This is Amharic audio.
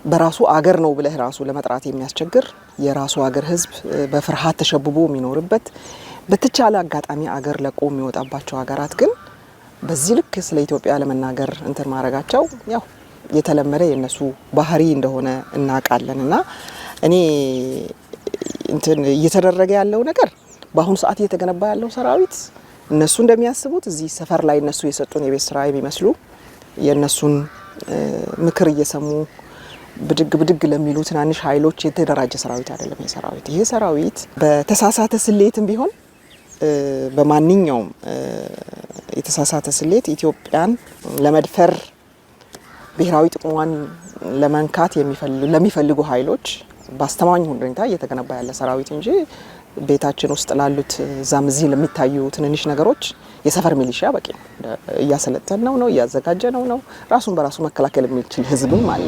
በራሱ አገር ነው ብለህ ራሱ ለመጥራት የሚያስቸግር የራሱ አገር ህዝብ በፍርሃት ተሸብቦ የሚኖርበት በተቻለ አጋጣሚ አገር ለቆ የሚወጣባቸው ሀገራት ግን በዚህ ልክ ስለ ኢትዮጵያ ለመናገር እንትን ማረጋቸው ያው የተለመደ የነሱ ባህሪ እንደሆነ እናቃለንና እኔ እንትን እየተደረገ ያለው ነገር በአሁን ሰዓት እየተገነባ ያለው ሰራዊት እነሱ እንደሚያስቡት እዚህ ሰፈር ላይ እነሱ የሰጡን የቤት ስራ የሚመስሉ የነሱን ምክር እየሰሙ ብድግ ለሚሉ ትናንሽ ኃይሎች የተደራጀ ሰራዊት አይደለም የሰራዊት ይሄ ሰራዊት በተሳሳተ ስሌትም ቢሆን በማንኛውም የተሳሳተ ስሌት ኢትዮጵያን ለመድፈር ብሔራዊ ጥቅሟን ለማንካት ለሚፈልጉ ኃይሎች ባስተማማኝ ሁኔታ እየተገነባ ያለ ሰራዊት እንጂ ቤታችን ውስጥ ላሉት ዛም እዚህ ለሚታዩ ትንንሽ ነገሮች የሰፈር ሚሊሻ በቂ ነው እያሰለጠነው ነው እያዘጋጀነው ነው ራሱን በራሱ መከላከል የሚችል ህዝብም አለ